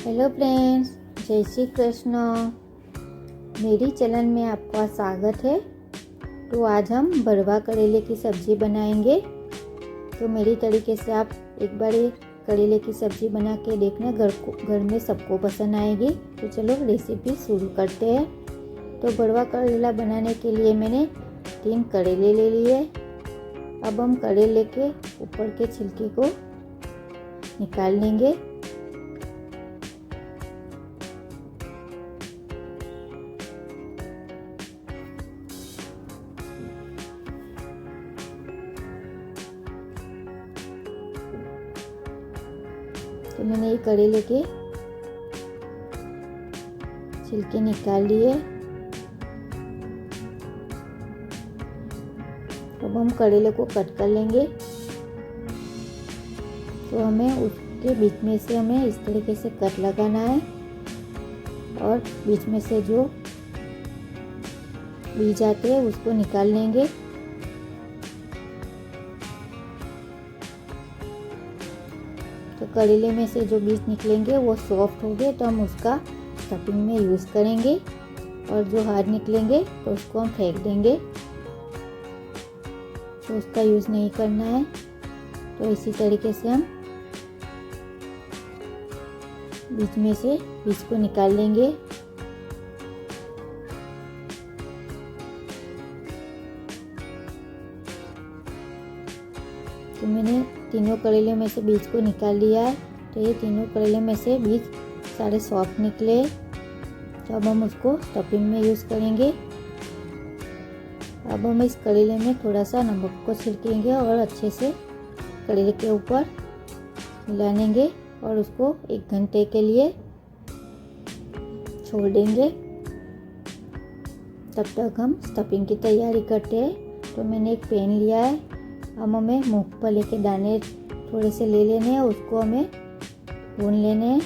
Hello friends, जय श्री कृष्ण। मेरी channel में आपका स्वागत है। तो आज हम भरवा करेले की सब्ज़ी बनाएंगे। तो मेरी तरीके से आप एक बार ये करेले की सब्ज़ी बना के देखना, घर में सबको पसंद आएगी। तो चलो रेसिपी शुरू करते हैं। तो भरवा करेला बनाने के लिए मैंने 3 करेले ले लिए। अब हम करेले के ऊपर के छिलके को निकाल लेंगे। तो मैंने ये करेले के छिलके निकाल लिए। अब हम करेले को कट कर लेंगे। तो हमें उसके बीच में से इस तरीके से कट लगाना है और बीच में से जो बीज आते हैं उसको निकाल लेंगे। तो करेले में से जो बीज निकलेंगे वो सॉफ्ट हो गए तो हम उसका स्टफिंग में यूज़ करेंगे, और जो हार्ड निकलेंगे तो उसको हम फेंक देंगे। तो उसका यूज़ नहीं करना है। तो इसी तरीके से हम बीच में से बीज को निकाल लेंगे। तो मैंने तीनों करेले में से बीज को निकाल लिया है। तो ये तीनों करेले में से बीज सारे सॉफ्ट निकले। तो अब हम उसको स्टफिंग में यूज़ करेंगे। अब हम इस करेले में थोड़ा सा नमक को छिड़केंगे और अच्छे से करेले के ऊपर मिला लेंगे और उसको 1 घंटे के लिए छोड़ देंगे। तब तक हम स्टफिंग की तैयारी करते हैं। तो मैंने एक पैन लिया है। अब हमें मूंगफली के दाने थोड़े से ले लेने हैं, उसको हमें भून लेने हैं।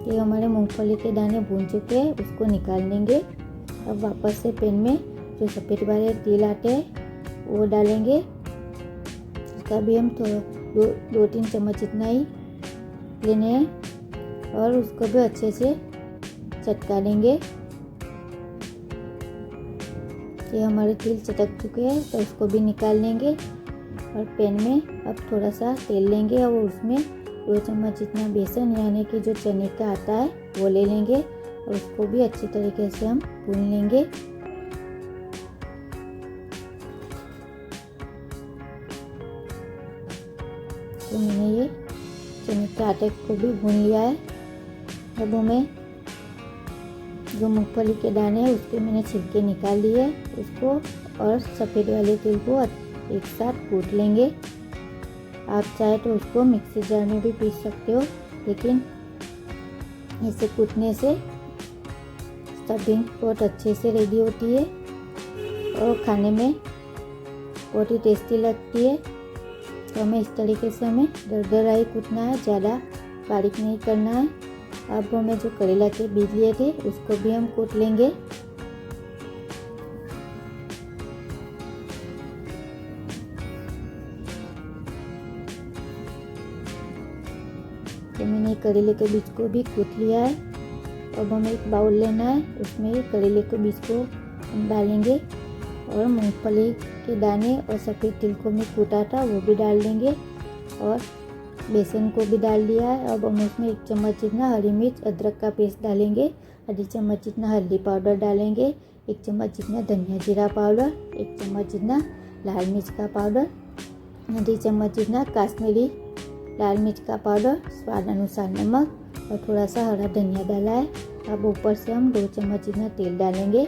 ये हमारे मूंगफली के दाने भून चुके हैं, उसको निकाल लेंगे। अब वापस से पैन में जो सफ़ेद वाले तिल आते हैं वो डालेंगे। उसका भी हम थोड़ा 2-3 चम्मच इतना ही लेने हैं और उसको भी अच्छे से चटका लेंगे। ये हमारे तिल चटक चुके हैं तो उसको भी निकाल लेंगे। और पैन में अब थोड़ा सा तेल लेंगे और उसमें 2 चम्मच इतना बेसन यानी कि जो चने का आता है वो ले लेंगे और उसको भी अच्छी तरीके से हम भून लेंगे। तो मैंने ये चने के आटे को भी भून लिया है। अब हमें जो मूंगफली के दाने हैं उसके मैंने छिलके निकाल लिए, उसको और सफ़ेद वाले तिल को एक साथ कूट लेंगे। आप चाहे तो उसको मिक्सी जार में भी पीस सकते हो, लेकिन इसे कूटने से स्टफिंग बहुत अच्छे से रेडी होती है और खाने में बहुत ही टेस्टी लगती है। तो हमें इस तरीके से दरदरा ही कूटना है, ज़्यादा बारीक नहीं करना है। अब हमें जो करेला के बीज लिए थे उसको भी हम कूट लेंगे। तो मैंने करेले के बीज को भी कूट लिया है। अब हमें एक बाउल लेना है, उसमें करेले के बीज को हम डालेंगे और मूंगफली के दाने और सफ़ेद तिल को मैं कूटा था वो भी डाल देंगे और बेसन को भी डाल दिया है। अब हम उसमें 1 चम्मच जितना हरी मिर्च अदरक का पेस्ट डालेंगे, आधी चम्मच जितना हल्दी पाउडर डालेंगे, 1 चम्मच जितना धनिया जीरा पाउडर, 1 चम्मच जितना लाल मिर्च का पाउडर, आधी चम्मच जितना काश्मीरी लाल मिर्च का पाउडर, स्वाद अनुसार नमक और थोड़ा सा हरा धनिया डाला है। अब ऊपर से हम 2 चम्मच जितना तेल डालेंगे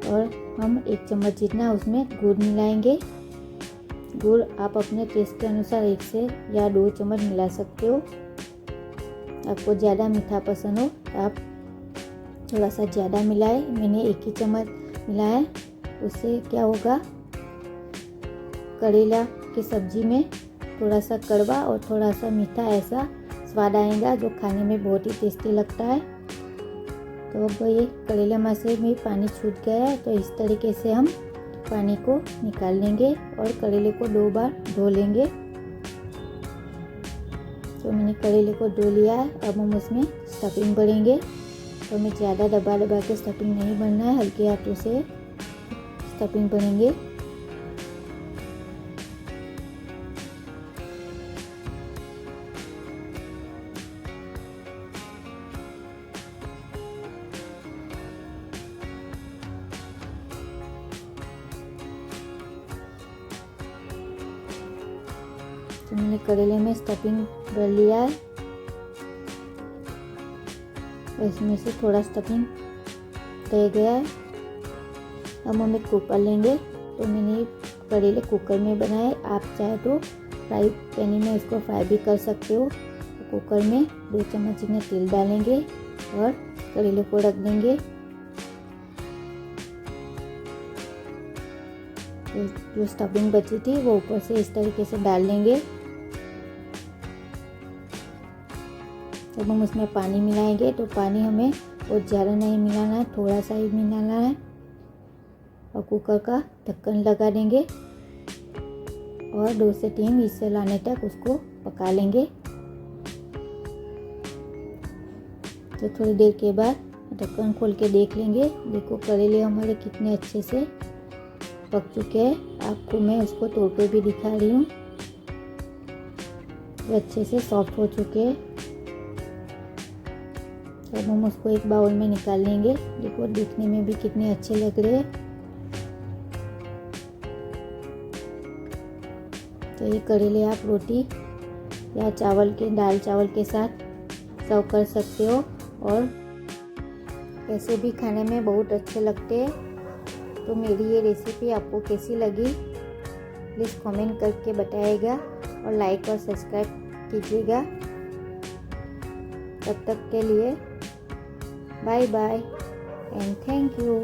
और हम 1 चम्मच जितना उसमें गुड़ मिलाएंगे। गुड़ आप अपने टेस्ट के अनुसार 1 से या 2 चम्मच मिला सकते हो। आपको ज़्यादा मीठा पसंद हो तो आप थोड़ा सा ज़्यादा मिलाएं। मैंने 1 ही चम्मच मिलाया। उससे क्या होगा, करेला की सब्ज़ी में थोड़ा सा कड़वा और थोड़ा सा मीठा ऐसा स्वाद आएगा जो खाने में बहुत ही टेस्टी लगता है। तो अब ये करेला से में पानी छूट गया है, तो इस तरीके से हम पानी को निकाल लेंगे और करेले को 2 बार धो लेंगे। तो मैंने करेले को धो लिया है। अब हम उसमें स्टफिंग भरेंगे। तो हमें ज़्यादा दबा दबा के स्टफिंग नहीं भरना है, हल्के हाथों से स्टफिंग भरेंगे। तो मैंने करेले में स्टफिंग भर लिया है। इसमें से थोड़ा स्टफिंग रह गया है। अब हम एक कुकर लेंगे। तो मैंने करेले कुकर में बनाए, आप चाहे तो फ्राई पैन में इसको फ्राई भी कर सकते हो। तो कुकर में 2 चम्मच में तेल डालेंगे और करेले को रख देंगे। तो जो स्टफिंग बची थी वो ऊपर से इस तरीके से डाल देंगे। जब हम उसमें पानी मिलाएंगे तो पानी हमें बहुत ज़्यादा नहीं मिलाना है, थोड़ा सा ही मिलाना है। और कुकर का ढक्कन लगा देंगे और 2 से 3 विसल आने तक उसको पका लेंगे। तो थोड़ी देर के बाद ढक्कन खोल के देख लेंगे। देखो करेले हमारे कितने अच्छे से पक चुके हैं। आपको मैं उसको तोड़ के भी दिखा रही हूँ। अच्छे से सॉफ्ट हो चुके हैं। अब हम उसको एक बाउल में निकाल लेंगे। देखो दिखने में भी कितने अच्छे लग रहे हैं। तो ये करेले आप रोटी या चावल के दाल चावल के साथ सर्व कर सकते हो और ऐसे भी खाने में बहुत अच्छे लगते हैं। तो मेरी ये रेसिपी आपको कैसी लगी प्लीज़ कमेंट करके बताइएगा और लाइक और सब्सक्राइब कीजिएगा। तब तक के लिए bye bye and thank you.